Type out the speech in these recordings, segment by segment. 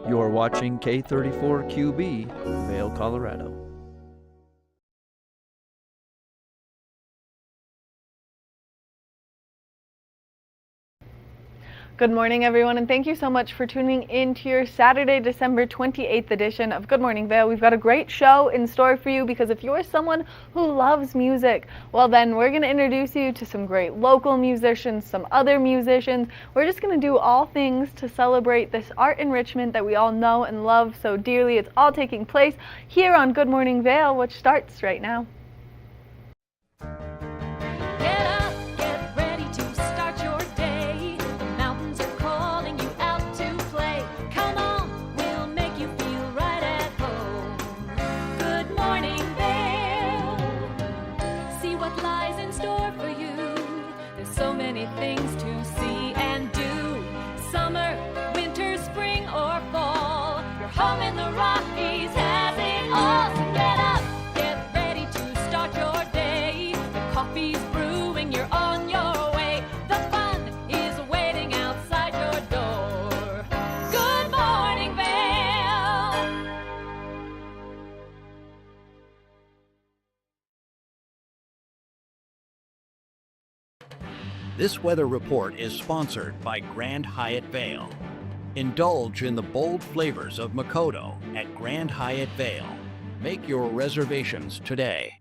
You're watching K34QB, Vail, Colorado. Good morning, everyone, and thank you so much for tuning in to your Saturday, December 28th edition of Good Morning Vail. We've got a great show in store for you because if you're someone who loves music, well then we're going to introduce you to some great local musicians, some other musicians. We're just going to do all things to celebrate this art enrichment that we all know and love so dearly. It's all taking place here on Good Morning Vail, which starts right now. Things to see and do. Summer, winter, spring, or fall. Your home in the Rockies has it all. So get up, get ready to start your day. The coffee's brewing, you're on your way. The fun is waiting outside your door. Good morning, Vail. This weather report is sponsored by Grand Hyatt Vail. Indulge in the bold flavors of Makoto at Grand Hyatt Vail. Make your reservations today.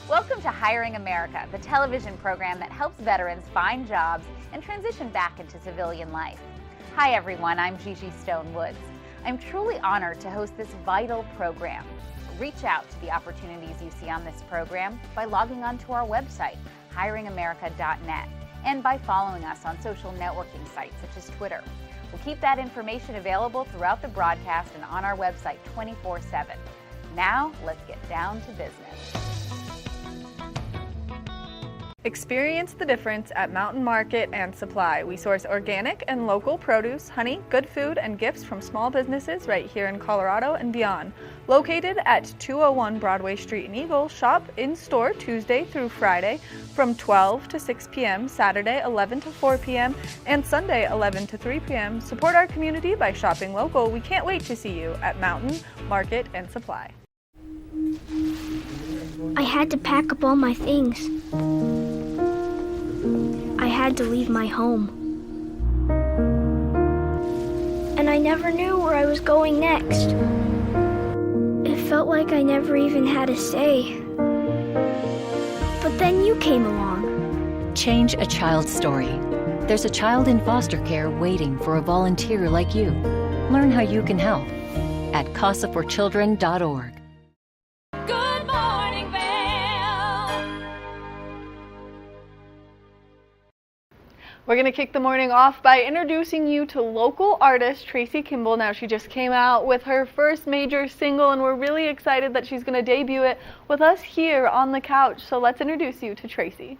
Welcome to Hiring America, the television program that helps veterans find jobs and transition back into civilian life. Hi everyone, I'm Gigi Stone Woods. I'm truly honored to host this vital program. Reach out to the opportunities you see on this program by logging onto our website, hiringamerica.net, and by following us on social networking sites such as Twitter. We'll keep that information available throughout the broadcast and on our website 24/7. Now, let's get down to business. Experience the difference at Mountain Market and Supply. We source organic and local produce, honey, good food, and gifts from small businesses right here in Colorado and beyond. Located at 201 Broadway Street in Eagle, shop in-store Tuesday through Friday from 12 to 6 p.m., Saturday 11 to 4 p.m., and Sunday 11 to 3 p.m. Support our community by shopping local. We can't wait to see you at Mountain Market and Supply. I had to pack up all my things. I had to leave my home. And I never knew where I was going next. It felt like like I never even had a say. But then you came along. Change a child's story. There's a child in foster care waiting for a volunteer like you. Learn how you can help at casaforchildren.org. Good morning, Vail. We're going to kick the morning off by introducing you to local artist Tracy Kimball. Now, she just came out with her first major single, and we're really excited that she's going to debut it with us here on the couch. So let's introduce you to Tracy.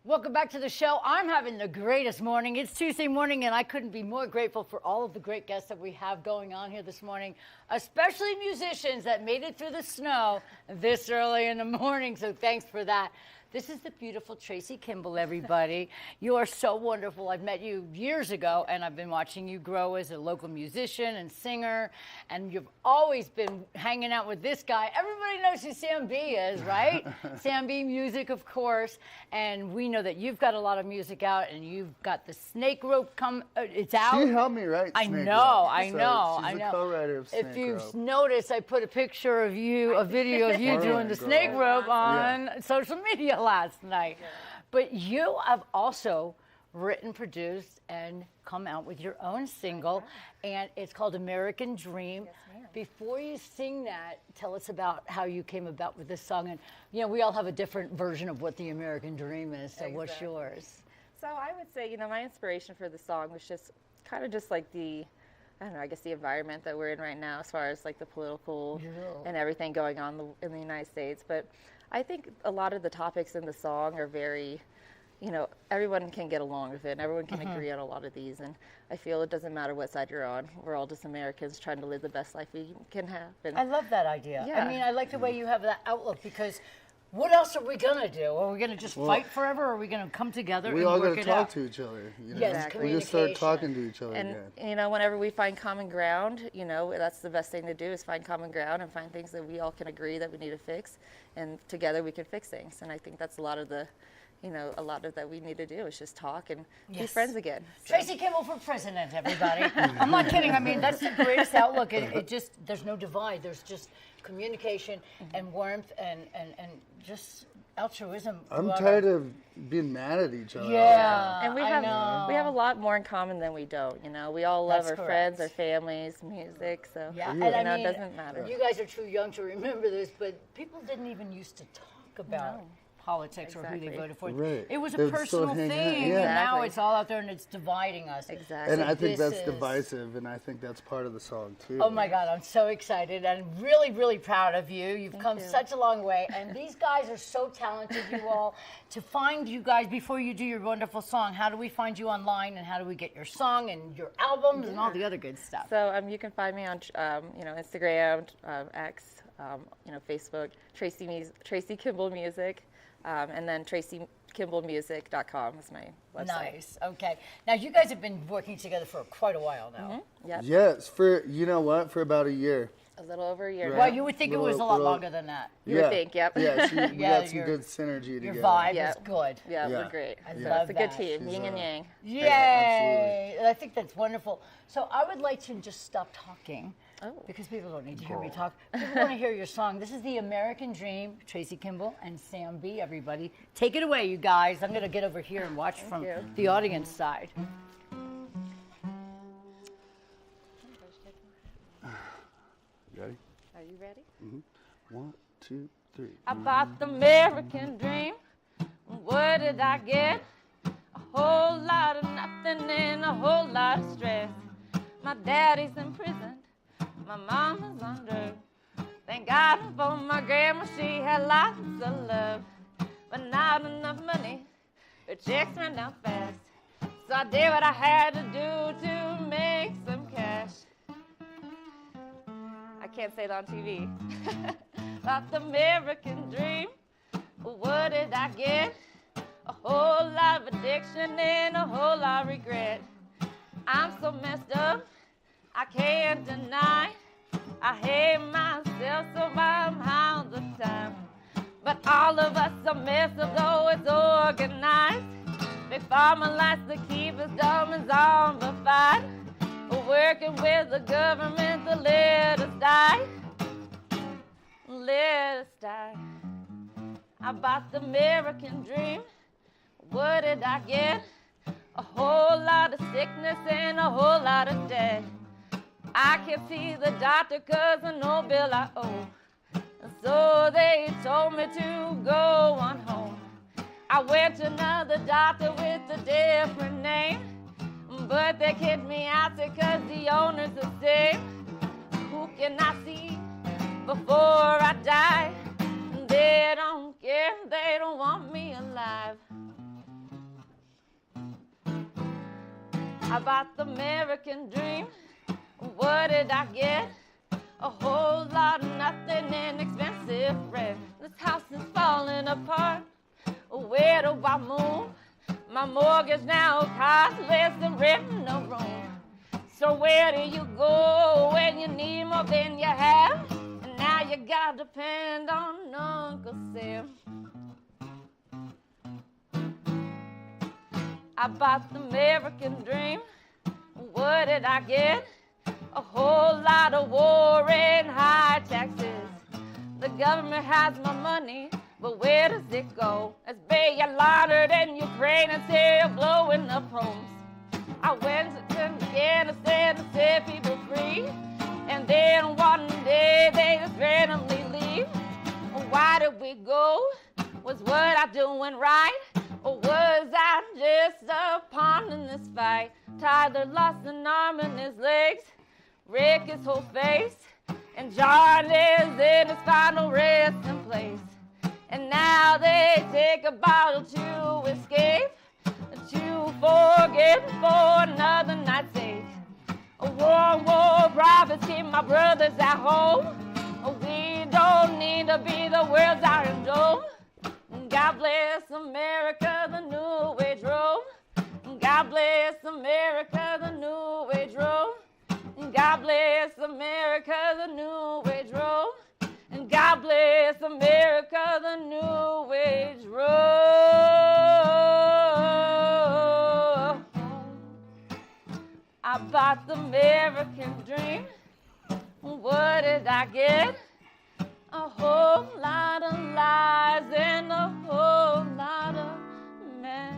Welcome back to the show. I'm having the greatest morning. It's Tuesday morning, and I couldn't be more grateful for all of the great guests that we have going on here this morning, especially musicians that made it through the snow this early in the morning, so thanks for that. This is the beautiful Tracy Kimball, everybody. You are so wonderful. I've met you years ago, and I've been watching you grow as a local musician and singer, and you've always been hanging out with this guy. Everybody knows who Sam B is, right? Sam B Music, of course, and we know that you've got a lot of music out, and you've got the Snake Rope it's out. She helped me write I Snake know, Rope, I so know, she's I know. a co-writer of Snake If you've Rope. noticed, I put a picture of you, a video of you Alright, doing the girl. Snake Rope on social media last night. But you have also written, produced, and come out with your own single, and it's called American Dream. Before you sing that, tell us about how you came about with this song. And, you know, we all have a different version of what the American Dream is, so what's yours? So I would say, you know, my inspiration for the song was just kind of just like the, I don't know, I guess the environment that we're in right now as far as like the political and everything going on in the United States. But I think a lot of the topics in the song are very, you know, everyone can get along with it and everyone can agree on a lot of these. And I feel it doesn't matter what side you're on. We're all just Americans trying to live the best life we can have. And I love that idea. Yeah. I mean, I like the way you have that outlook, because what else are we going to do? Are we going to just fight forever, or are we going to come together We and all work got it to talk out? to each other. You know? Yes, Exactly. We just start communication. talking to each other And, again. you know, whenever we find common ground, you know, that's the best thing to do is find common ground and find things that we all can agree that we need to fix. And together we can fix things. And I think that's a lot of the, you know, a lot of that we need to do is just talk and be friends again. So. Tracy Kimball for president, everybody. I'm not kidding. I mean, that's the greatest outlook. It just, there's no divide. There's just communication and warmth and just altruism. I'm throughout tired our- of being mad at each other. Yeah, And we I have know. a lot more in common than we don't. You know, we all love That's our correct. friends, our families, music. So Yeah, you and I know, mean, it doesn't matter. you guys are too young to remember this, but people didn't even used to talk about politics or who they Exactly. voted for. Right. It was a They would personal still hang out, thing, yeah. and now Exactly. it's all out there and it's dividing us. Exactly. And I think this that's is- divisive, and I think that's part of the song, too. Oh my God, I'm so excited and really, really proud of you. You've come such a long way. And these guys are so talented, you all. To find you guys before you do your wonderful song, how do we find you online, and how do we get your song and your albums and all the other good stuff? So you can find me on you know, Instagram, X, you know, Facebook, Tracy Kimball Music, and then TracyKimballMusic.com is my website. Nice. Okay. Now, you guys have been working together for quite a while now. Yep. Yes, for, you know what, for about a year. A little over a year. Right. now. Well, you would think it was a lot Little- longer than that. You would think, yep. Yeah, we Yeah, got some your- good synergy Your together. vibe Yeah. is good. Yeah, Yeah. we're great. I So love it's a good that. team, She's yin and yang. Yay! I think that's wonderful. So I would like to just stop talking. Oh. Because people don't need to hear me talk. People want to hear your song. This is The American Dream, Tracy Kimball and Sam B, everybody. Take it away, you guys. I'm going to get over here and watch from you. the audience side. Ready? Are you ready? 1, 2, 3. I bought the American dream. What did I get? A whole lot of nothing and a whole lot of stress. My daddy's in prison. My mama's on drugs. Thank God for my grandma, she had lots of love. But not enough money. Her checks ran down fast. So I did what I had to do to make some cash. I can't say it on TV. About the American dream. What did I get? A whole lot of addiction and a whole lot of regret. I'm so messed up, I can't deny. I hate myself so I'm high all the time. But all of us are messed up, though it's organized. Big pharma likes to keep us dumb and zombified. We're working with the government to let us die. about the American dream. What did I get? A whole lot of sickness and a whole lot of debt. I can't see the doctor 'cause of no bill I owe. So they told me to go on home. I went to another doctor with a different name, but they kicked me out because the owner's the same. Who can I see before I die? They don't care, they don't want me alive. About the American dream, what did I get? A whole lot of nothing and expensive rent. This house is falling apart. Where do I move? My mortgage now costs less than rent in a room. So where do you go when you need more than you have? And now you gotta depend on Uncle Sam. I bought the American dream. What did I get? A whole lot of war and high taxes. The government has my money, but where does it go? As being laundered in Ukraine and still blowing up homes. I went to Afghanistan to set people free, and then one day they just randomly leave. Why did we go? Was what I doing right? Or was I just a pawn in this fight? Tyler lost an arm and his legs, Rick his whole face, and John is in his final resting place. And now they take a bottle to escape, to forget for another night's sake. War profits keep my brothers at home. We don't need to be the world's Iron Dome. God bless America, the new wage roll. God bless America, the new wage roll. God bless America, the new wage roll. And God bless America, the new wage roll. I bought the American dream. What did I get? A whole lot of lies and a whole lot of mess.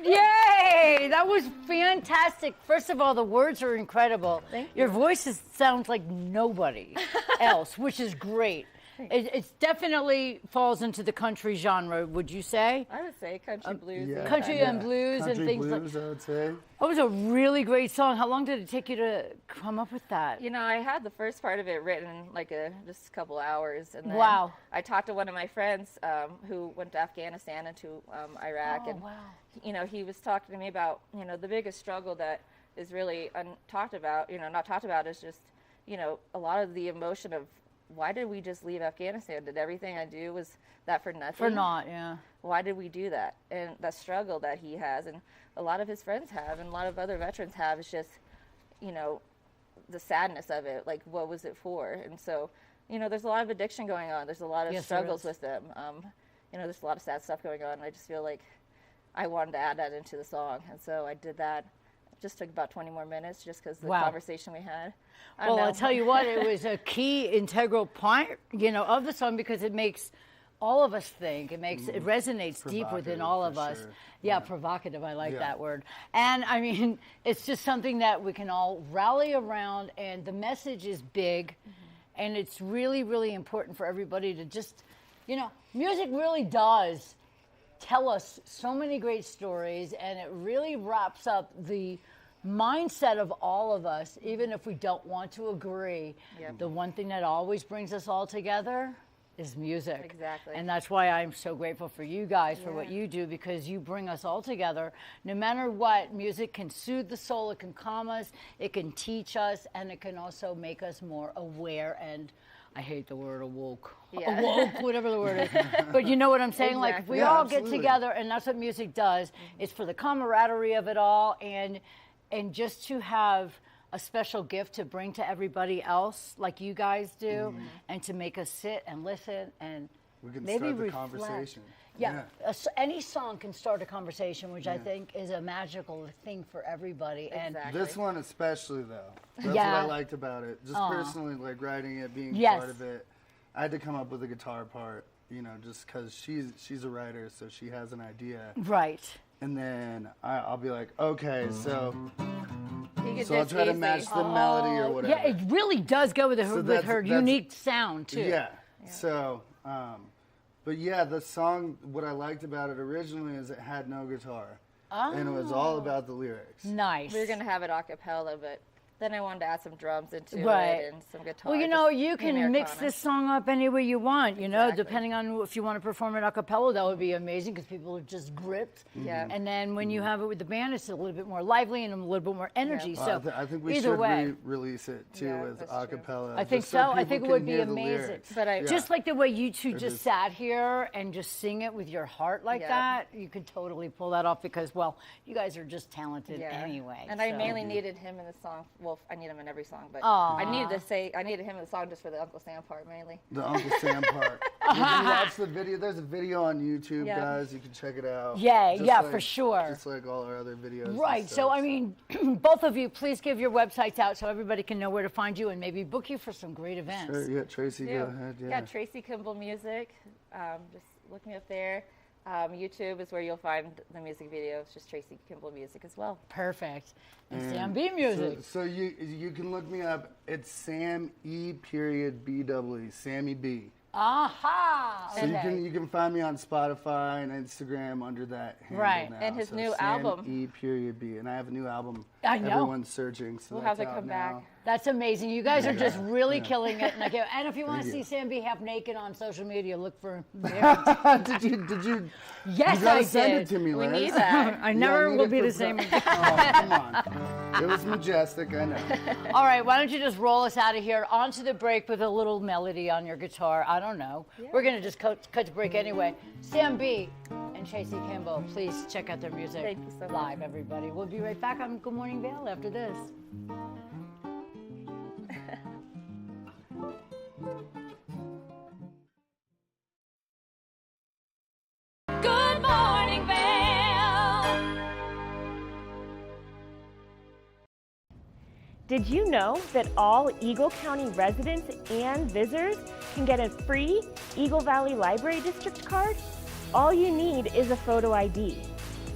Yay! That was fantastic. First of all, the words are incredible. Thank you. Your voice sounds like nobody else, which is great. It definitely falls into the country genre, would you say? I would say country blues. Yeah. Country and blues Country and things blues, like I would say. that. Was a really great song. How long did it take you to come up with that? You know, I had the first part of it written like just a couple hours, and then Wow. I talked to one of my friends who went to Afghanistan and to Iraq, and wow. you know, he was talking to me about, you know, the biggest struggle that is really talked about. You know, not talked about is just, you know, a lot of the emotion of why did we just leave Afghanistan? Did everything I do was that for nothing? For naught, yeah. Why did we do that? And that struggle that he has, and a lot of his friends have, and a lot of other veterans have, is just, you know, the sadness of it. Like, what was it for? And so, you know, there's a lot of addiction going on. There's a lot of Yes, struggles there is. with them. You know, there's a lot of sad stuff going on. And I just feel like I wanted to add that into the song, and so I did that. It just took about 20 more minutes, just because the Wow. conversation we had. Well, I'll tell you what, it was a key integral part, you know, of the song because it makes all of us think. It makes it resonates deep within all of us. Sure. Yeah, provocative. I like Yeah. that word. And I mean, it's just something that we can all rally around, and the message is big, and it's really, really important for everybody to just, you know, music really does tell us so many great stories, and it really wraps up the mindset of all of us, even if we don't want to agree. Yep. The one thing that always brings us all together is music. Exactly. And that's why I'm so grateful for you guys for what Yeah. you do, because you bring us all together. No matter what, music can soothe the soul, it can calm us, it can teach us, and it can also make us more aware and I hate the word awoke. Yeah. Awoke, whatever the word is. But you know what I'm saying? Like, if we Exactly. Yeah, all absolutely. get together, and that's what music does, it's for the camaraderie of it all, and just to have a special gift to bring to everybody else, like you guys do, and to make us sit and listen and We can maybe start the reflect. conversation. Yeah, any song can start a conversation, which I think is a magical thing for everybody. And Exactly. This one especially, though. That's Yeah. what I liked about it. Just personally, like writing it, being Yes. part of it. I had to come up with a guitar part, you know, just because she's a writer, so she has an idea. Right. And then I'll be like, okay, so So I'll try to match the melody or whatever. Yeah, it really does go with her unique sound too. Yeah. So, but yeah, the song, what I liked about it originally is it had no guitar. And it was all about the lyrics. Nice. We were gonna have it a cappella, but then I wanted to add some drums into Right. it and some guitar. Well, you know, just you be can mix Americana. this song up any way you want, you know, Exactly. depending on if you want to perform it a cappella, that would be amazing because people are just gripped. Yeah. And then when you have it with the band, it's a little bit more lively and a little bit more energy. Well, So I think we either should way. release it too Yeah, with that's a true. cappella. I think just so. I people think it can would be hear the amazing. lyrics. But I- Just like the way you two just just- sat here and just sing it with your heart like Yeah. that, you could totally pull that off because, well, you guys are just talented Yeah. anyway. And I so. mainly needed him in the song. Well, I need him in every song, but Aw. I needed him in the song just for the Uncle Sam part mainly. The Uncle Sam part. If you watch the video, there's a video on YouTube, Yeah. guys. You can check it out. Yeah, Just yeah, like- for sure. Just like all our other videos. and Right. So, stuff. I mean, both of you, please give your websites out so everybody can know where to find you and maybe book you for some great events. Sure, yeah, Tracy, go ahead. Yeah, Tracy Kimball Music. Just look me up there. YouTube is where you'll find the music videos. Just Tracy Kimball Music as well. Perfect. And Sam B Music. So you can look me up. It's Sam E. BW, Sammy B. Aha. So you can find me on Spotify and Instagram under that handle Right. now. And his So new Sam album. E. B. And I have a new album. I know. Everyone's searching. So We'll that's have to out come now. back. That's amazing. You guys are just really killing it. And if you want to Thank see you. Sam B half naked on social media, look for him there. Did you? Yes, you gotta I send did. it to me, We Liz. need that. I Yeah, never need will it be for the same pro- again. Oh, come on. It was majestic, I know. All right, why don't you just roll us out of here onto the break with a little melody on your guitar? I don't know. We're going to just cut the break anyway. Sam B and Tracy Kimball, please check out their music Thank you so much. live, everybody. We'll be right back on Good Morning Vail after this. Good morning, Vail. Did you know that all Eagle County residents and visitors can get a free Eagle Valley Library District card? All you need is a photo ID.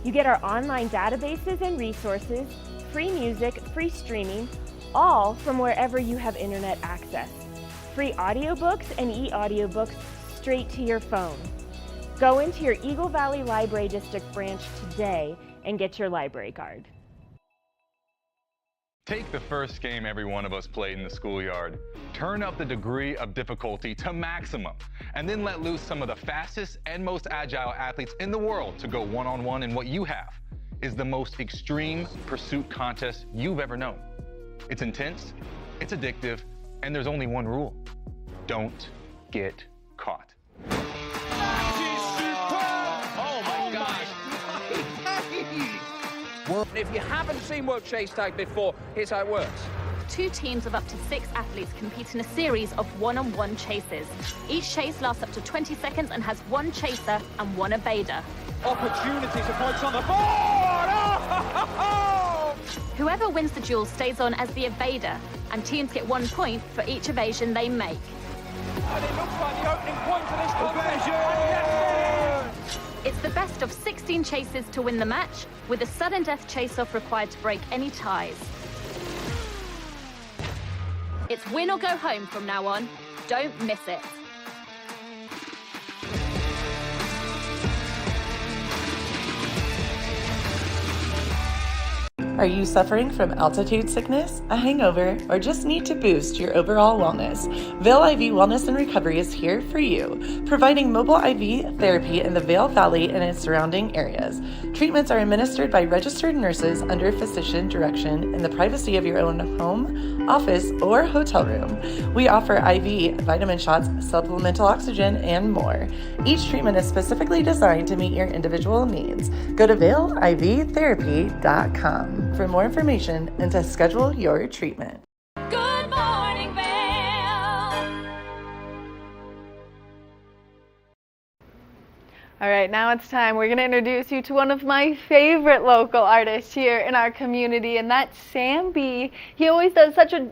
You get our online databases and resources, free music, free streaming, all from wherever you have internet access. Free audiobooks and e-audiobooks straight to your phone. Go into your Eagle Valley Library District branch today and get your library card. Take the first game every one of us played in the schoolyard. Turn up the degree of difficulty to maximum, and then let loose some of the fastest and most agile athletes in the world to go one-on-one in what you have is the most extreme pursuit contest you've ever known. It's intense, it's addictive, and there's only one rule. Don't get caught. If you haven't seen World Chase Tag before, here's how it works. Two teams of up to 6 athletes compete in a series of one-on-one chases. Each chase lasts up to 20 seconds and has one chaser and one evader. Opportunity to points on the board! Oh! Whoever wins the duel stays on as the evader, and teams get 1 point for each evasion they make. And it looks like the opening point for this contest. Yes! It's the best of 16 chases to win the match, with a sudden death chase-off required to break any ties. It's win or go home from now on. Don't miss it. Are you suffering from altitude sickness, a hangover, or just need to boost your overall wellness? Vail IV Wellness and Recovery is here for you, providing mobile IV therapy in the Vail Valley and its surrounding areas. Treatments are administered by registered nurses under physician direction in the privacy of your own home, office, or hotel room. We offer IV, vitamin shots, supplemental oxygen, and more. Each treatment is specifically designed to meet your individual needs. Go to vailivtherapy.com for more information and to schedule your treatment. Good morning, Vail. All right, now it's time. We're going to introduce you to one of my favorite local artists here in our community, and that's Sam B. He always does such a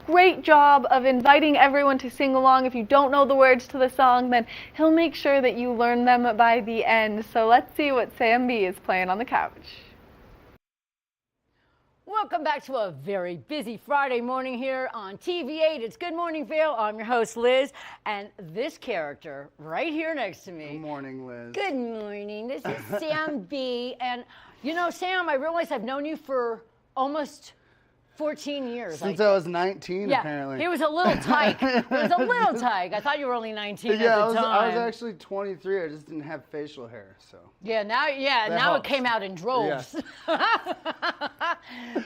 great job of inviting everyone to sing along. If you don't know the words to the song, then he'll make sure that you learn them by the end. So let's see what Sam B is playing on the couch. Welcome back to a very busy Friday morning here on TV8. It's Good Morning Vail. I'm your host, Liz, and this character right here next to me. Good morning, Liz. Good morning. This is Sam B. And you know, Sam, I realize I've known you for almost 14 years. Since I was 19, yeah, apparently. He was a little tyke. He was a little tyke. I thought you were only 19 at the time. I was actually 23. I just didn't have facial hair, so. Yeah, now it came out in droves. Yeah.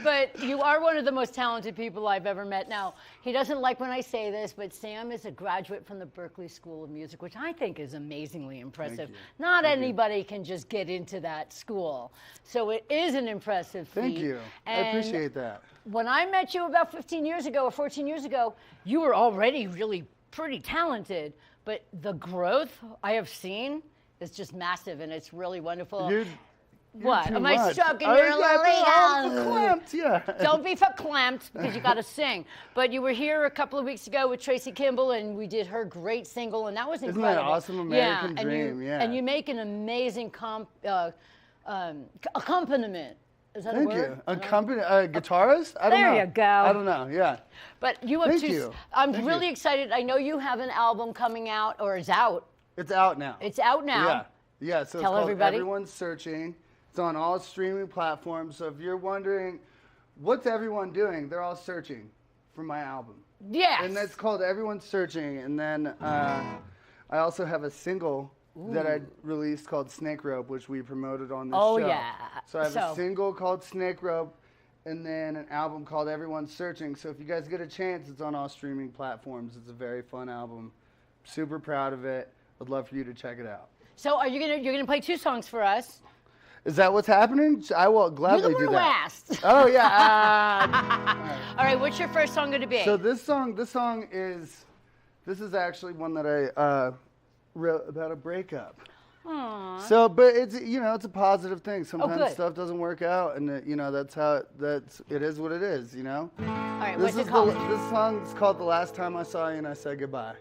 But you are one of the most talented people I've ever met. Now, he doesn't like when I say this, but Sam is a graduate from the Berklee School of Music, which I think is amazingly impressive. Not anybody can just get into that school. So it is an impressive feat. Thank you. I appreciate that. When I met you about 15 years ago or 14 years ago, you were already really pretty talented, but the growth I have seen is just massive, and it's really wonderful. What? Am I stuck in your verklempt, yeah. Don't be verklempt, because you got to sing. But you were here a couple of weeks ago with Tracy Kimball, and we did her great single, and that was incredible. Isn't that awesome? American Dream, yeah. And you make an amazing accompaniment. Is that a word? Thank you. Guitarist? I don't know. There you go. I don't know, yeah. But you have Thank you. I'm really excited. I know you have an album coming out, or is out. It's out now. It's out now. Yeah, so Tell it's called everybody. Everyone's Searching. It's on all streaming platforms. So if you're wondering, what's everyone doing? They're all searching for my album. Yes. And that's called Everyone's Searching. And then I also have a single that I released called Snake Rope, which we promoted on this show. Oh, yeah. So I have a single called Snake Rope, and then an album called Everyone's Searching. So if you guys get a chance, it's on all streaming platforms. It's a very fun album. Super proud of it. I'd love for you to check it out. So you're gonna play 2 songs for us? Is that what's happening? I will gladly do that. You're the one who asked. Oh yeah. All right. What's your first song gonna be? So this song is actually one that I wrote about a breakup. Aww. So, but it's it's a positive thing. Sometimes good. stuff doesn't work out, and that's how it is what it is. All right. What's it called? This song is called "The Last Time I Saw You and I Said Goodbye."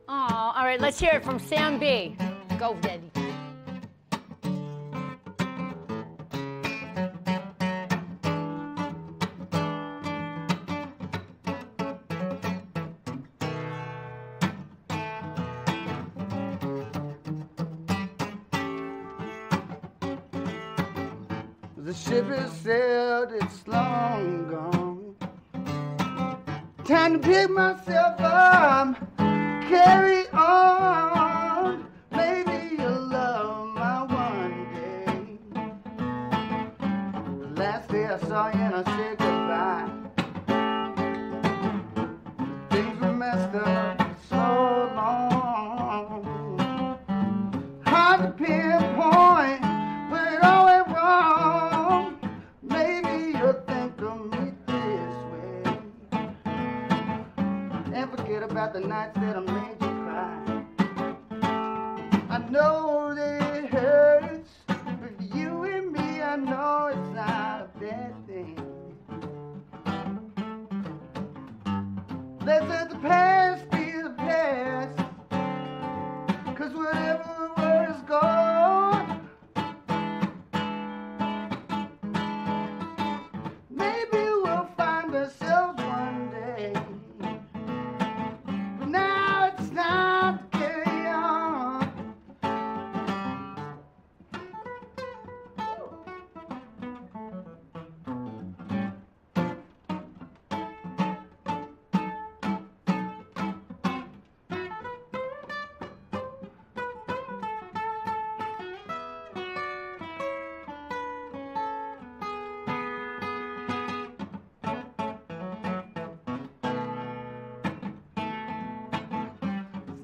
Aw. All right. Let's hear it from Sam B. Go, Daddy. The ship has sailed, it's long gone. Time to pick myself up, carry on. Maybe you'll love my one day. The last day I saw you and I said goodbye. Things were messed up for so long. Hard to pinpoint where it all went wrong. Maybe you'll think of me this way and forget about the nights that I made you cry. I know that it hurts, but for you and me, I know it's not a bad thing. Let's let the past be the past, 'cause whatever was gone, maybe we'll find ourselves one day. But now it's time to carry on.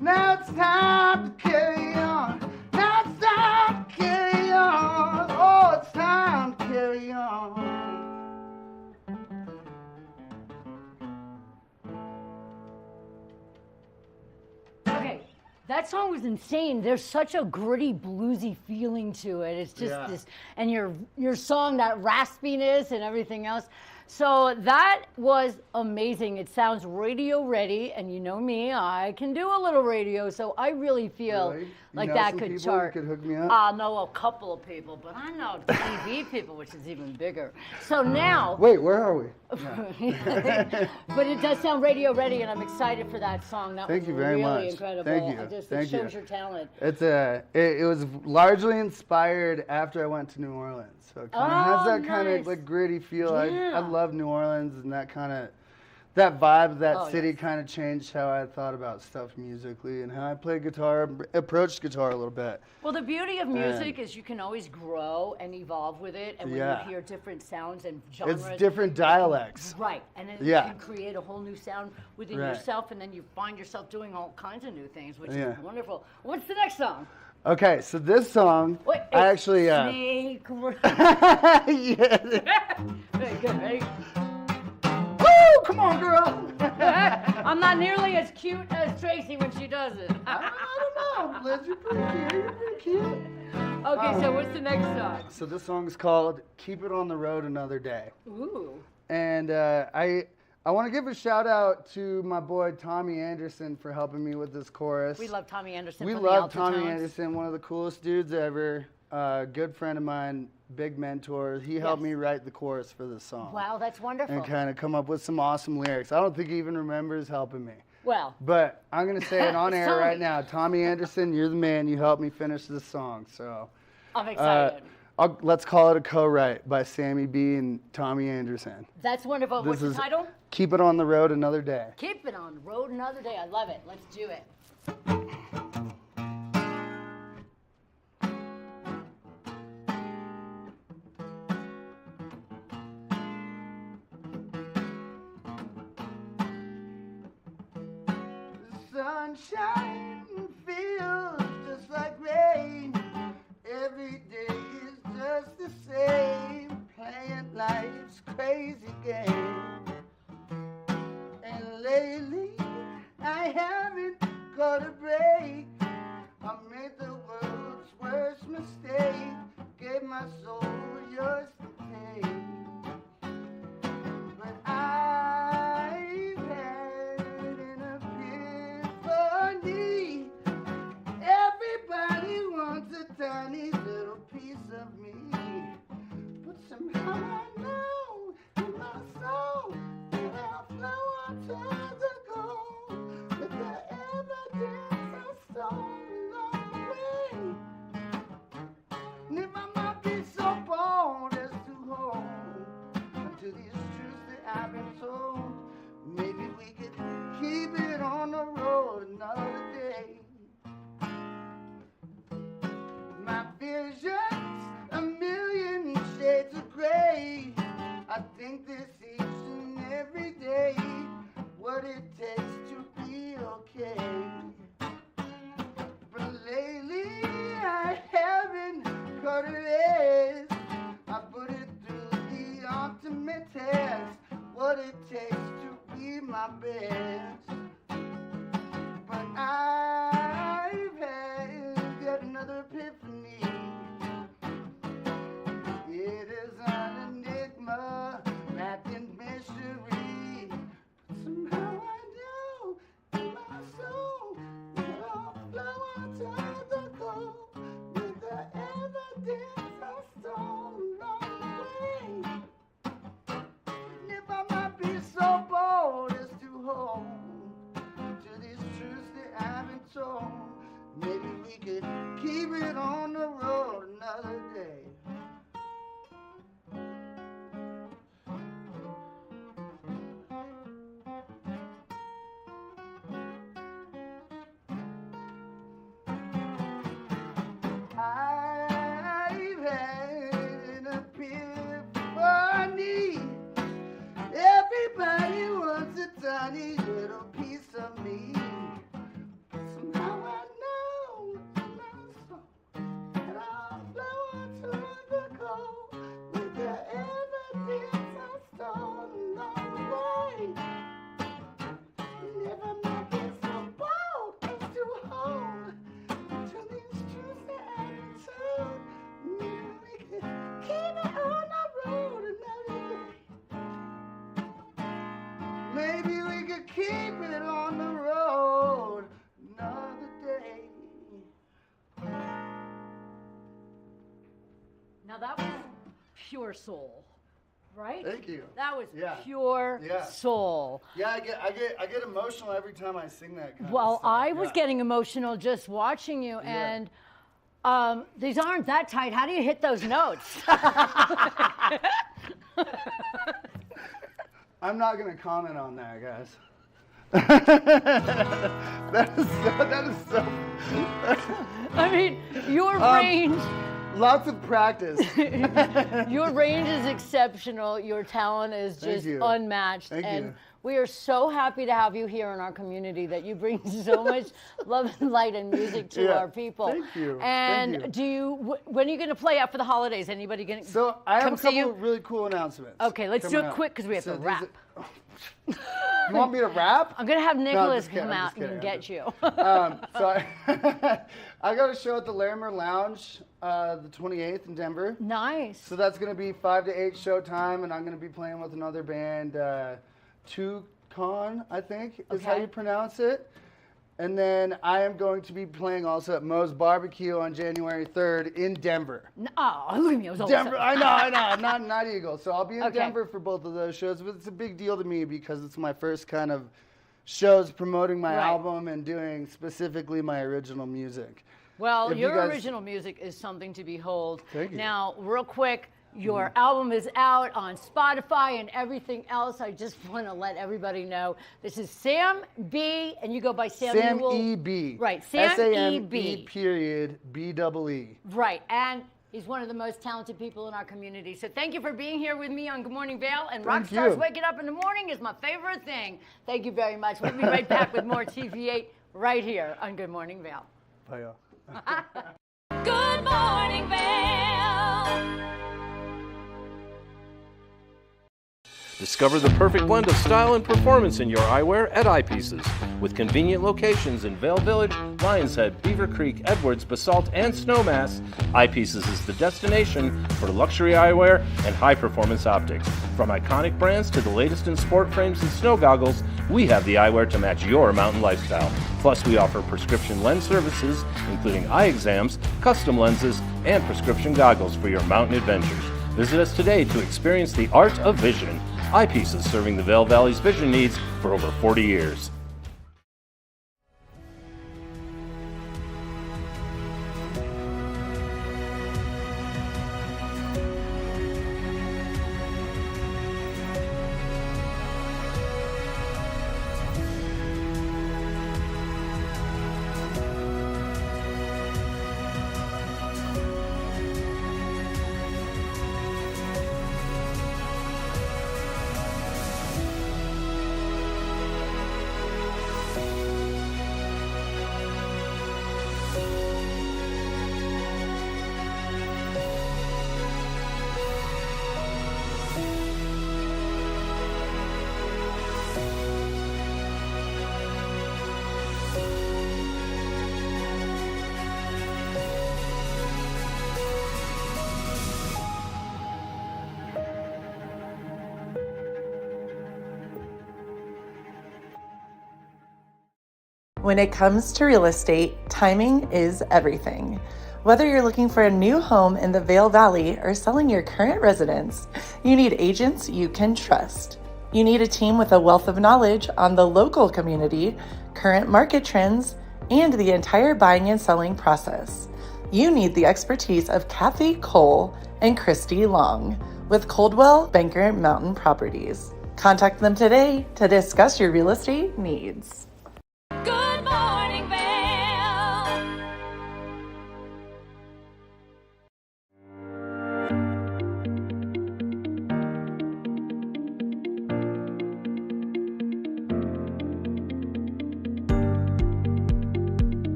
Now it's time to carry on. Now it's time to carry on. Oh, it's time to carry on. Okay, that song was insane. There's such a gritty, bluesy feeling to it. It's just this, and your song, that raspiness and everything else. So that was amazing. It sounds radio ready, and you know me, I can do a little radio, so I really feel like that could chart. You could hook me up? I know a couple of people, but I know TV people, which is even bigger. So now... Wait, where are we? But it does sound radio ready, and I'm excited for that song. That Thank was you very really much. incredible. Thank you. It shows your talent. It was largely inspired after I went to New Orleans. So it kind of has that kind of like gritty feel. Yeah. I love New Orleans, and that kind of that vibe, that city kind of changed how I thought about stuff musically and how I play guitar, approached guitar a little bit. Well, the beauty of music is you can always grow and evolve with it, and when you hear different sounds and genres, it's different dialects. Right, and then you can create a whole new sound within yourself, and then you find yourself doing all kinds of new things, which is wonderful. What's the next song? Okay, so this song, I actually... Snake. Yeah. Very good, ready? Woo! Come on, girl! I'm not nearly as cute as Tracy when she does it. I don't know, Liz, you're pretty cute. You're pretty cute. Okay, so what's the next song? So this song is called Keep It on the Road Another Day. Ooh. And I want to give a shout out to my boy Tommy Anderson for helping me with this chorus. We love Tommy Anderson. We from love the Tommy Altotones. Anderson, one of the coolest dudes ever. Good friend of mine, big mentor. He helped me write the chorus for this song. Wow, that's wonderful. And kind of come up with some awesome lyrics. I don't think he even remembers helping me. Well. But I'm going to say it on air Tommy. right now. Tommy Anderson, you're the man. You helped me finish this song. So I'm excited. Let's call it a co-write by Sammy B and Tommy Anderson. That's wonderful. What's the title? Keep It on the Road Another Day. Keep It on the Road Another Day. I love it. Let's do it. Sunshine feels just like rain. Every day is just the same, playing life's crazy game. And lately, I haven't got a break. I made the world's worst mistake. Gave my soul yours to take. But I've had an epiphany. Everybody wants a tiny little piece of me. But somehow I know in my soul that I'll flow onto the goal with the evidence I stole along the way. And if I might be so bold as to hold to these truths that I've been told, maybe we could keep it on the road another day. My vision's a million shades of gray. I think this each and every day what it takes to be okay. But lately I haven't got a rest. I put it through the ultimate test. What it takes to be my best. But I've had yet another epiphany. It is an enigma wrapped in mystery. But somehow I know in my soul that I'll flow onto the goal with the evidence I stole along the way. And if I might be so bold as to hold to these truths that I've been told, maybe we could keep it on the road another day. I've had an epiphany. Everybody wants a tiny little piece of me. Somehow I know in my soul that I'll flow onto the goal with the evidence I stole along the way. And if I might be so bold as to hold to these truths that I've been told, maybe we could keep it on the road another day. Now that was pure soul, right? Thank you. That was Yeah. pure Yeah. soul. Yeah, I get emotional every time I sing that kind Well, of stuff. I was getting emotional just watching you, and these aren't that tight. How do you hit those notes? I'm not going to comment on that, guys. that is so. I mean, your range. Lots of practice. Your range is exceptional. Your talent is just unmatched. Thank and you. we are so happy to have you here in our community, that you bring so much love and light and music to our people. Thank you. And Thank you. do you, when are you going to play out for the holidays? Anybody going to So I have come a see you? couple of really cool announcements. Okay, let's do coming it up. quick because we have So to these wrap. You want me to rap? I'm going to have No, I'm Nicholas just kidding, come I'm out just kidding, and I'm get just- you. So I got a show at the Larimer Lounge the 28th in Denver. Nice. So that's going to be 5 to 8 show time, and I'm going to be playing with another band, Toucan, I think is how Okay. you pronounce it. And then I am going to be playing also at Moe's Barbecue on January 3rd in Denver. Oh, look at me. I was all Denver, excited. I know, not Eagle. So I'll be in Okay. Denver for both of those shows, but it's a big deal to me because it's my first kind of shows promoting my Right. album and doing specifically my original music. Well, If you your guys- original music is something to behold. Thank you. Now, real quick, your album is out on Spotify and everything else. I just want to let everybody know this is Sam B, and you go by Samuel. Sam E.B. Right, Sam S-A-M-E E.B. period B-double-E. Right, and he's one of the most talented people in our community. So thank you for being here with me on Good Morning Vail. And Thank Rockstars you. Waking Up in the Morning is my favorite thing. Thank you very much. We'll be right back with more TV8 right here on Good Morning Vail. Bye, y'all. Good morning, Vail. Discover the perfect blend of style and performance in your eyewear at Eyepieces. With convenient locations in Vail Village, Lions Head, Beaver Creek, Edwards, Basalt, and Snowmass, Eyepieces is the destination for luxury eyewear and high-performance optics. From iconic brands to the latest in sport frames and snow goggles, we have the eyewear to match your mountain lifestyle. Plus, we offer prescription lens services, including eye exams, custom lenses, and prescription goggles for your mountain adventures. Visit us today to experience the art of vision. Eyepieces, serving the Vail Valley's vision needs for over 40 years. When it comes to real estate, timing is everything. Whether you're looking for a new home in the Vail Valley or selling your current residence, you need agents you can trust. You need a team with a wealth of knowledge on the local community, current market trends, and the entire buying and selling process. You need the expertise of Kathy Cole and Christy Long with Coldwell Banker Mountain Properties. Contact them today to discuss your real estate needs. Good morning, Vail.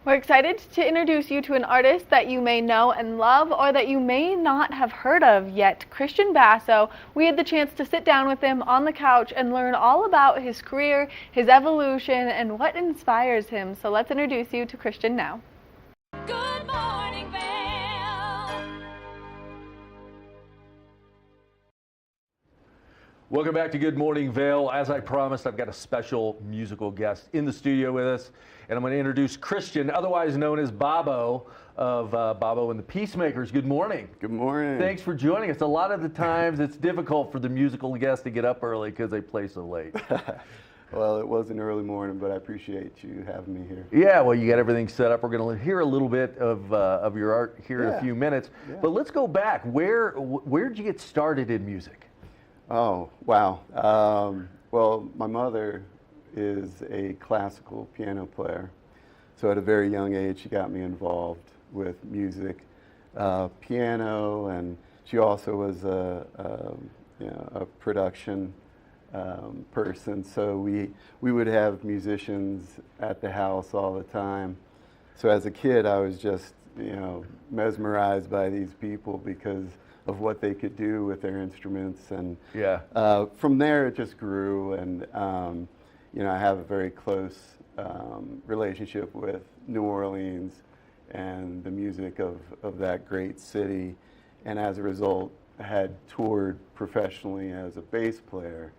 We're excited to introduce you to an artist that you may know and love or that you may not have heard of yet, Christian Basso. We had the chance to sit down with him on the couch and learn all about his career, his evolution, and what inspires him. So let's introduce you to Christian now. Good morning, Vail. Welcome back to Good Morning Vail. As I promised, I've got a special musical guest in the studio with us, and I'm going to introduce Christian, otherwise known as Bobo, of Bobo and the Peacemakers. Good morning. Good morning. Thanks for joining us. A lot of the times it's difficult for the musical guests to get up early because they play so late. Well, it was an early morning, but I appreciate you having me here. Yeah, well, you got everything set up. We're going to hear a little bit of your art here in a few minutes. Yeah. But let's go back. Where'd you get started in music? Oh, wow. Well, my mother is a classical piano player. So at a very young age, she got me involved with music, piano, and she also was a production person. So we would have musicians at the house all the time. So as a kid, I was just, mesmerized by these people because of what they could do with their instruments, and from there it just grew, and I have a very close relationship with New Orleans and the music of that great city, and as a result I had toured professionally as a bass player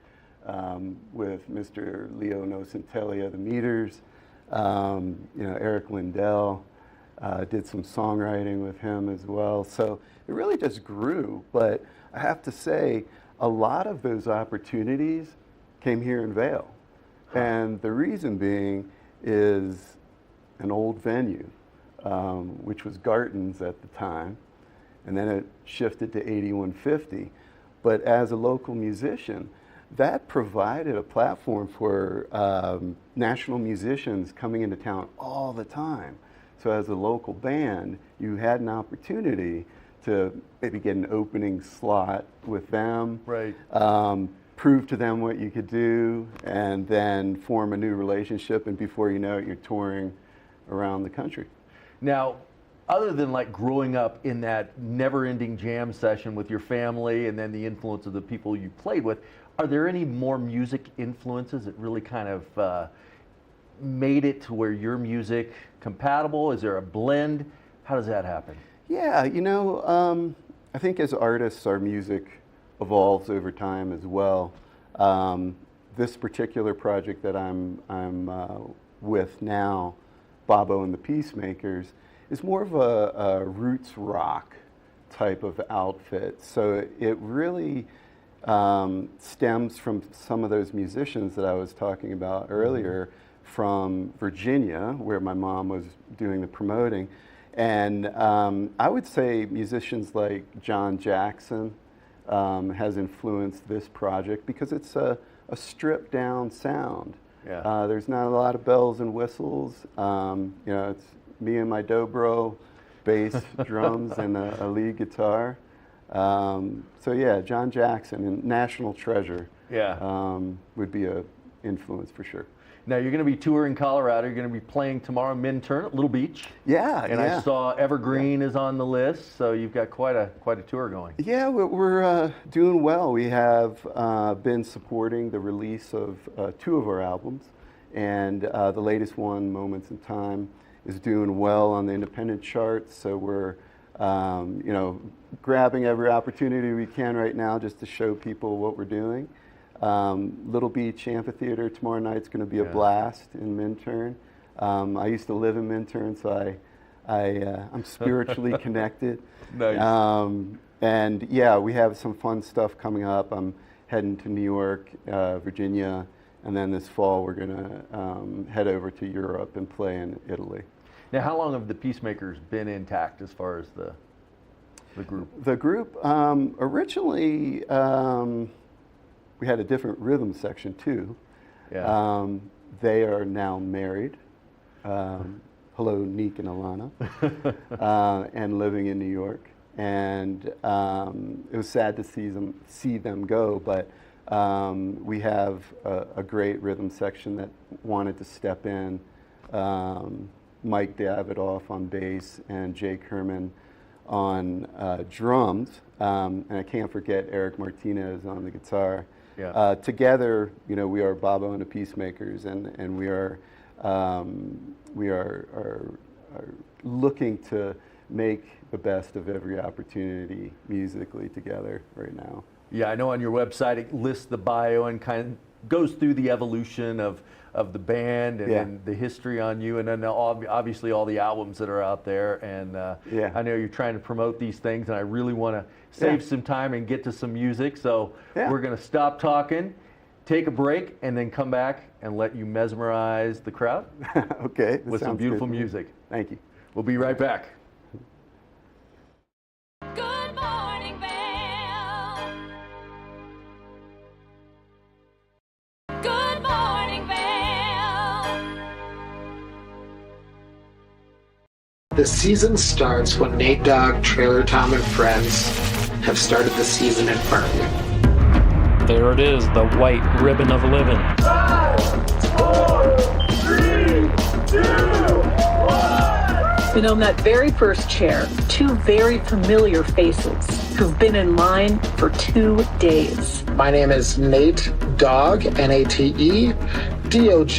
with Mr. Leo Nocentelli, the Meters, Eric Lindell. Did some songwriting with him as well. So it really just grew. But I have to say, a lot of those opportunities came here in Vail. And the reason being is an old venue, which was Garton's at the time. And then it shifted to 8150. But as a local musician, that provided a platform for national musicians coming into town all the time. So as a local band, you had an opportunity to maybe get an opening slot with them, right? Prove to them what you could do, and then form a new relationship. And before you know it, you're touring around the country. Now, other than like growing up in that never-ending jam session with your family and then the influence of the people you played with, are there any more music influences that really kind of made it to where your music compatible? Is there a blend? How does that happen? Yeah, I think as artists, our music evolves over time as well. This particular project that I'm with now, Bobo and the Peacemakers, is more of a roots rock type of outfit. So it really stems from some of those musicians that I was talking about earlier, from Virginia, where my mom was doing the promoting. And I would say musicians like John Jackson has influenced this project because it's a stripped down sound. Yeah. There's not a lot of bells and whistles. It's me and my dobro, bass, drums, and a lead guitar. So yeah, John Jackson and National Treasure would be a influence for sure. Now you're going to be touring Colorado. You're going to be playing tomorrow in Minturn at Little Beach. Yeah, and I saw Evergreen is on the list, so you've got quite a tour going. Yeah, we're doing well. We have been supporting the release of 2 of our albums, and the latest one, Moments in Time, is doing well on the independent charts. So we're grabbing every opportunity we can right now just to show people what we're doing. Little Beach Amphitheater tomorrow night's going to be a blast in Minturn. I used to live in Minturn, so I'm spiritually connected. Nice. And yeah, we have some fun stuff coming up. I'm heading to New York, Virginia, and then this fall we're going to head over to Europe and play in Italy. Now, how long have the Peacemakers been intact as far as the group? The group originally. We had a different rhythm section too. Yeah. They are now married. Hello, Neek and Alana, and living in New York. And it was sad to see them go, but we have a great rhythm section that wanted to step in Mike Davidoff on bass and Jake Herman on drums, and I can't forget Eric Martinez on the guitar. Yeah. Together, you know, we are Bobo and the Peacemakers, and we are looking to make the best of every opportunity musically together right now. Yeah, I know on your website it lists the bio and kind of goes through the evolution of the band and, Yeah. and the history on you, and then obviously all the albums that are out there. And Yeah. I know you're trying to promote these things, and I really want to save Yeah. some time and get to some music. So Yeah. we're going to stop talking, take a break, and then come back and let you mesmerize the crowd Okay. that with some sounds beautiful good to me. music. Thank you. We'll be right back. Good morning, Vail. Good morning, Vail. The season starts when Nate Dogg, Trailer Tom, and friends have started the season in farming. There it is, the white ribbon of living. 5, 4, 3, 2, 1. And on that very first chair, two very familiar faces who've been in line for 2 days. My name is Nate Dogg, Nate Dogg.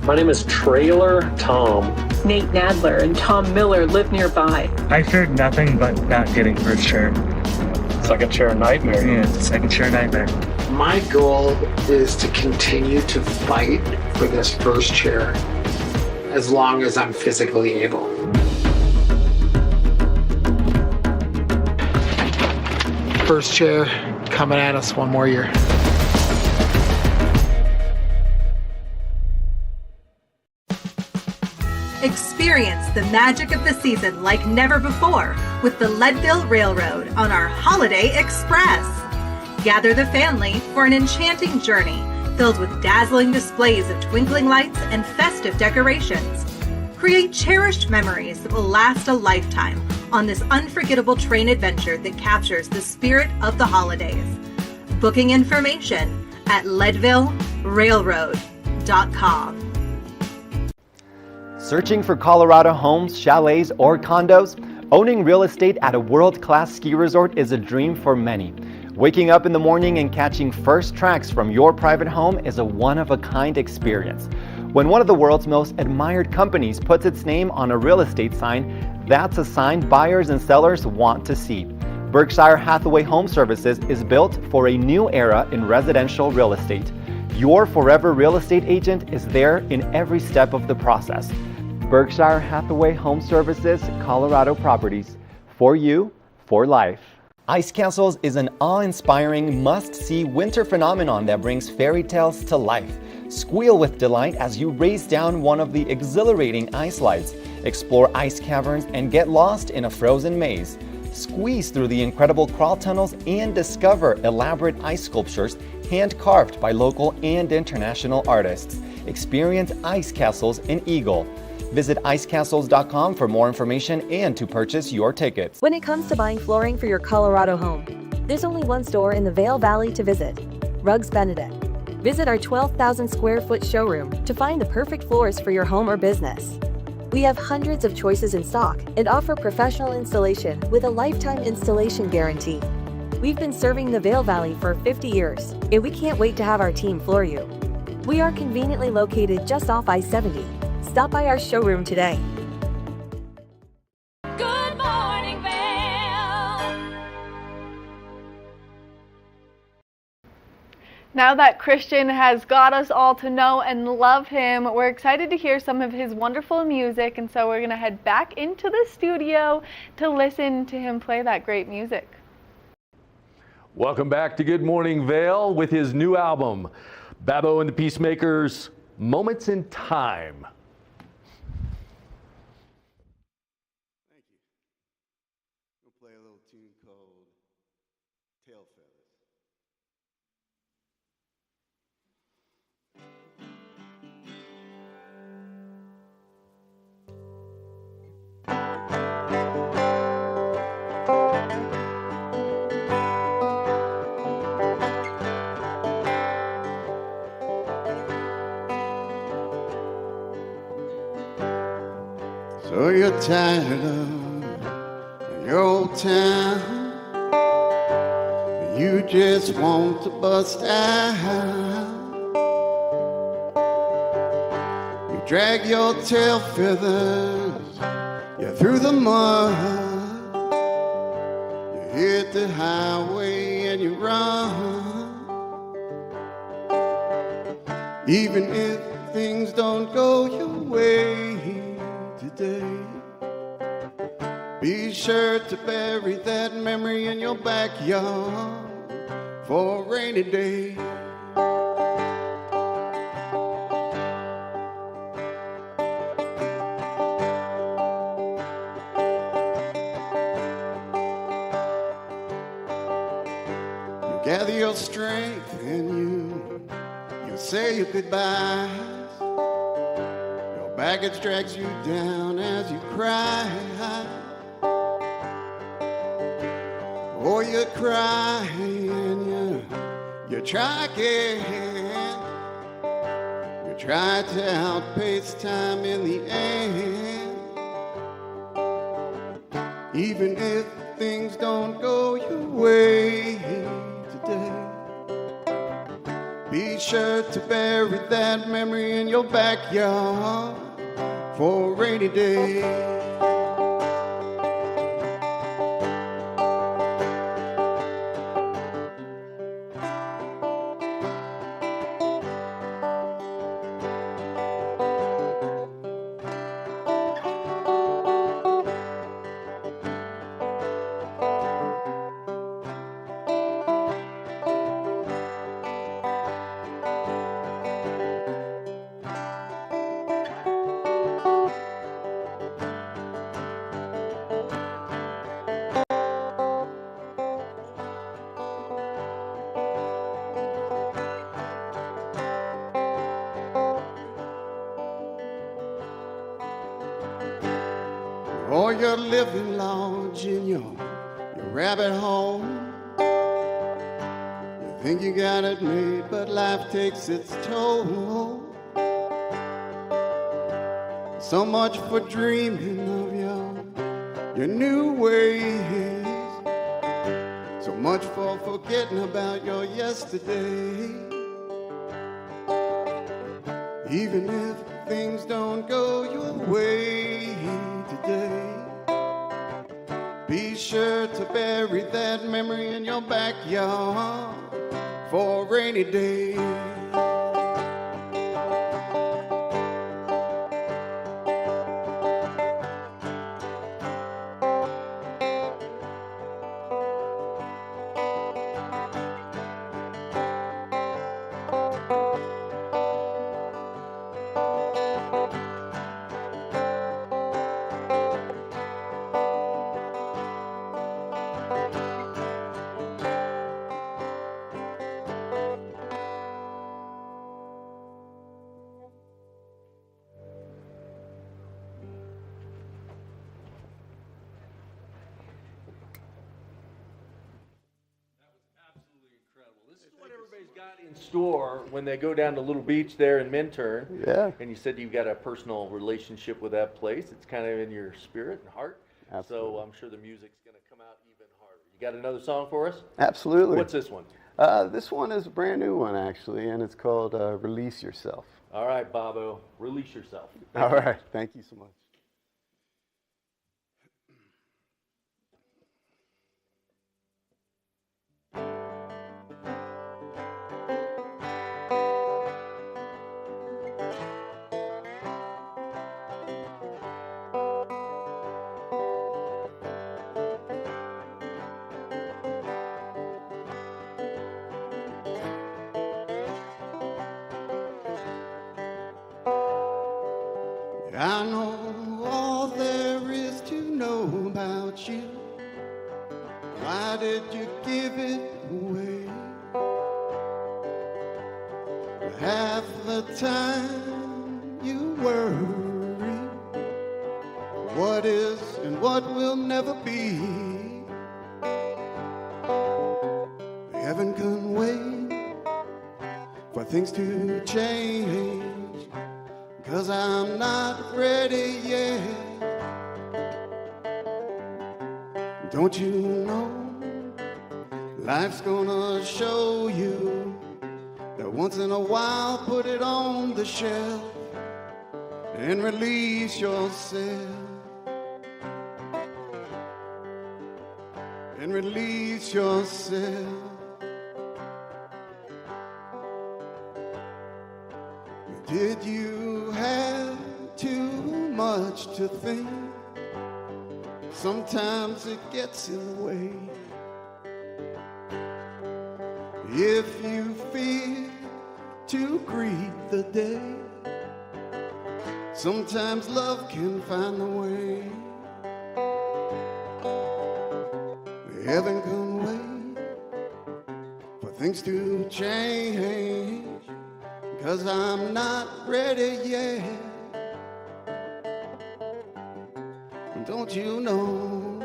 My name is Trailer Tom. Nate Nadler and Tom Miller live nearby. I feared nothing but not getting first chair. Second chair nightmare. Yeah, second chair nightmare. My goal is to continue to fight for this first chair as long as I'm physically able. First chair coming at us one more year. Experience the magic of the season like never before with the Leadville Railroad on our Holiday Express. Gather the family for an enchanting journey filled with dazzling displays of twinkling lights and festive decorations. Create cherished memories that will last a lifetime on this unforgettable train adventure that captures the spirit of the holidays. Booking information at leadvillerailroad.com. Searching for Colorado homes, chalets, or condos? Owning real estate at a world-class ski resort is a dream for many. Waking up in the morning and catching first tracks from your private home is a one-of-a-kind experience. When one of the world's most admired companies puts its name on a real estate sign, that's a sign buyers and sellers want to see. Berkshire Hathaway Home Services is built for a new era in residential real estate. Your forever real estate agent is there in every step of the process. Berkshire Hathaway Home Services, Colorado Properties. For you, for life. Ice Castles is an awe-inspiring, must-see winter phenomenon that brings fairy tales to life. Squeal with delight as you race down one of the exhilarating ice slides, explore ice caverns, and get lost in a frozen maze. Squeeze through the incredible crawl tunnels and discover elaborate ice sculptures hand-carved by local and international artists. Experience Ice Castles in Eagle. Visit icecastles.com for more information and to purchase your tickets. When it comes to buying flooring for your Colorado home, there's only one store in the Vail Valley to visit, Rugs Benedict. Visit our 12,000 square foot showroom to find the perfect floors for your home or business. We have hundreds of choices in stock and offer professional installation with a lifetime installation guarantee. We've been serving the Vail Valley for 50 years, and we can't wait to have our team floor you. We are conveniently located just off I-70. Stop by our showroom today. Good morning, Vail. Now that Christian has got us all to know and love him, we're excited to hear some of his wonderful music, and so we're going to head back into the studio to listen to him play that great music. Welcome back to Good Morning Vail with his new album, Babo and the Peacemakers, Moments in Time. We'll play a little tune called Tail Feathers. So you're tired of your old town. You just want to bust out. You drag your tail feathers, you're through the mud. You hit the highway and you run. Even if things don't go your way today, be sure to bury that memory in your backyard for a rainy day. You gather your strength and you say your goodbyes. Your baggage drags you down as you cry. Oh, you cry and you try again. You try to outpace time in the end. Even if things don't go your way today, be sure to bury that memory in your backyard for a rainy day. Or you're living large in your rabbit hole. You think you got it made, but life takes its toll. So much for dreaming of your new ways. So much for forgetting about your yesterday. Even if things don't go your way today, be sure to bury that memory in your backyard for a rainy day. In store when they go down to Little Beach there in Minturn. Yeah. And you said you've got a personal relationship with that place. It's kind of in your spirit and heart. Absolutely. So I'm sure the music's going to come out even harder. You got another song for us? Absolutely. What's this one? This one is a brand new one, actually, and it's called Release Yourself. All right, Bobo, release yourself. All right. Thank you so much. I know all there is to know about you. Why did you give it away? Half the time you worry what is and what will never be. Heaven can wait for things to change, 'cause I'm not ready yet. Don't you know life's gonna show you that once in a while put it on the shelf and release yourself. And release yourself. Did you have too much to think? Sometimes it gets in the way. If you fear to greet the day, sometimes love can find a way. Heaven can wait for things to change, 'cause I'm not ready yet. Don't you know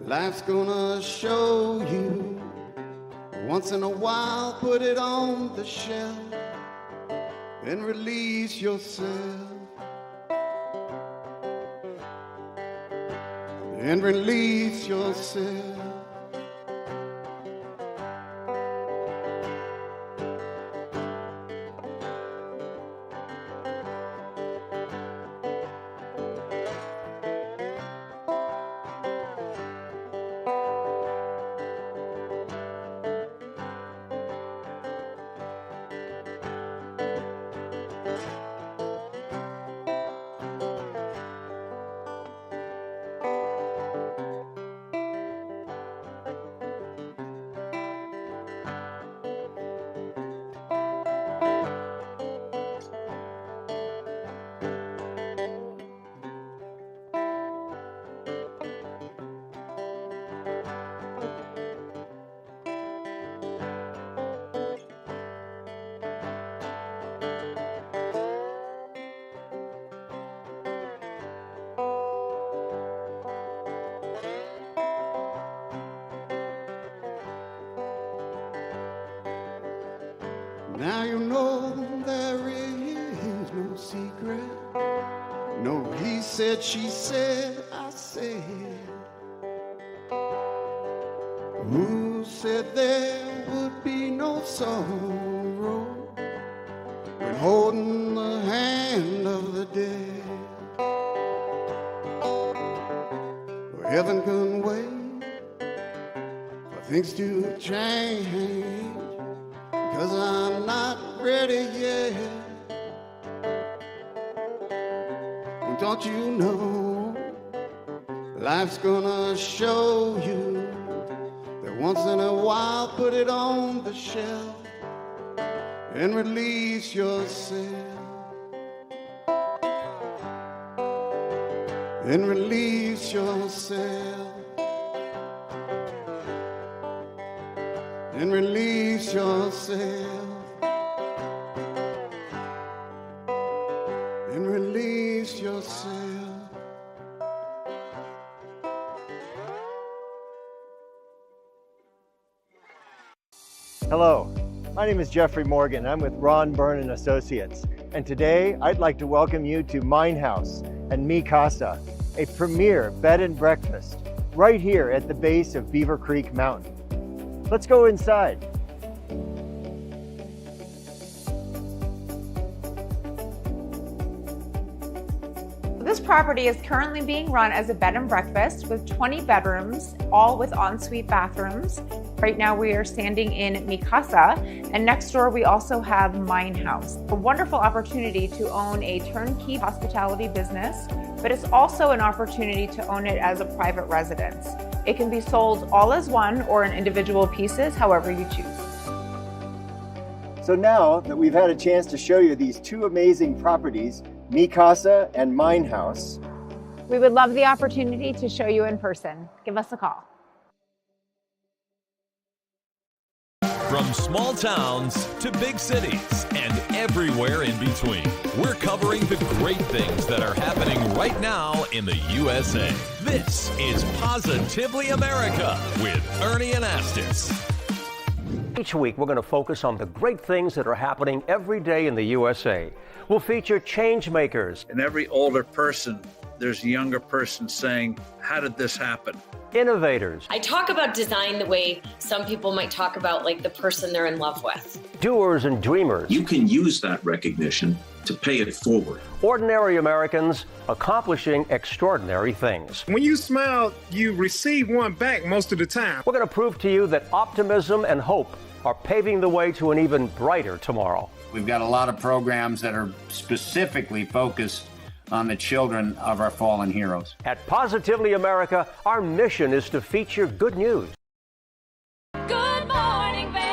life's gonna show you once in a while put it on the shelf and release yourself. And release yourself. Now you know there is no secret. No, he said, she said, I said. Who said there would be no sorrow when holding the hand of the dead? Well, heaven can wait for things to change, 'cause I'm not ready yet. Don't you know life's gonna show you that once in a while put it on the shelf and release yourself. And release yourself. And release yourself. And release yourself. Hello, my name is Jeffrey Morgan. I'm with Ron Byrne and Associates. And today I'd like to welcome you to Mine House and Mi Casa, a premier bed and breakfast right here at the base of Beaver Creek Mountain. Let's go inside. This property is currently being run as a bed and breakfast with 20 bedrooms, all with ensuite bathrooms. Right now we are standing in Mi Casa, and next door we also have Mine House. A wonderful opportunity to own a turnkey hospitality business, but it's also an opportunity to own it as a private residence. It can be sold all as one or in individual pieces, however you choose. So now that we've had a chance to show you these two amazing properties, Mi Casa and Mine House, we would love the opportunity to show you in person. Give us a call. From small towns to big cities and everywhere in between, we're covering the great things that are happening right now in the USA. This is Positively America with Ernie Anastas. Each week, we're going to focus on the great things that are happening every day in the USA. We'll feature change makers. In every older person, there's a younger person saying, how did this happen? innovators, I talk about design the way some people might talk about like the person they're in love with. doers and dreamers. You can use that recognition to pay it forward. Ordinary Americans accomplishing extraordinary things. When you smile, you receive one back most of the time. We're going to prove to you that optimism and hope are paving the way to an even brighter tomorrow. We've got a lot of programs that are specifically focused on the children of our fallen heroes. At Positively America, our mission is to feature good news. Good morning, Vail.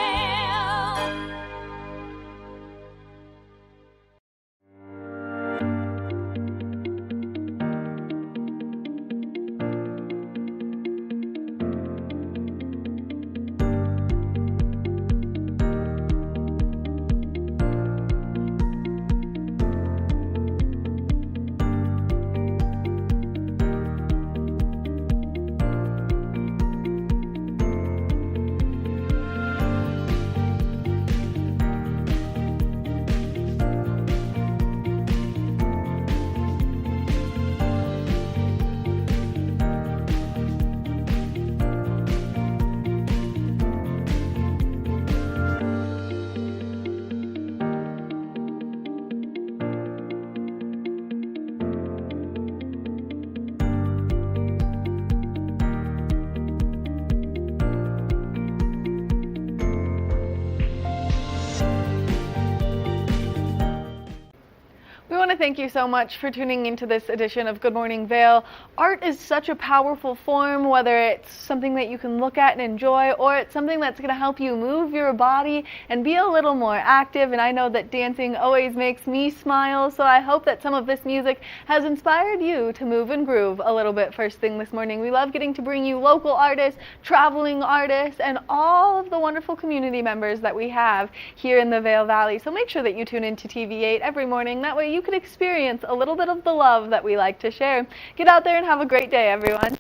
We want to thank you so much for tuning into this edition of Good Morning Vail. Art is such a powerful form, whether it's something that you can look at and enjoy, or it's something that's going to help you move your body and be a little more active. And I know that dancing always makes me smile, so I hope that some of this music has inspired you to move and groove a little bit first thing this morning. We love getting to bring you local artists, traveling artists, and all of the wonderful community members that we have here in the Vail Valley. So make sure that you tune into TV8 every morning. That way you can experience a little bit of the love that we like to share. Get out there and have a great day, everyone.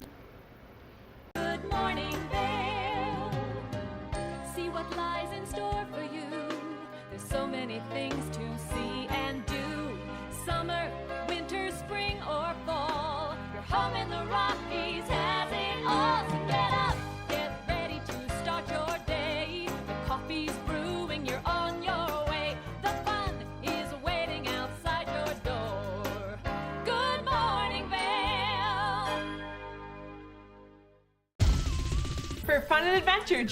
Good morning, Vail. See what lies in store for you. There's so many things to see and do. Summer, winter, spring, or fall. Your home in the Rockies has it all. So get up, get ready to start your day. The coffee's brewing, you're on your way. The fun is waiting outside your door. Good morning, Vail. For fun and adventure.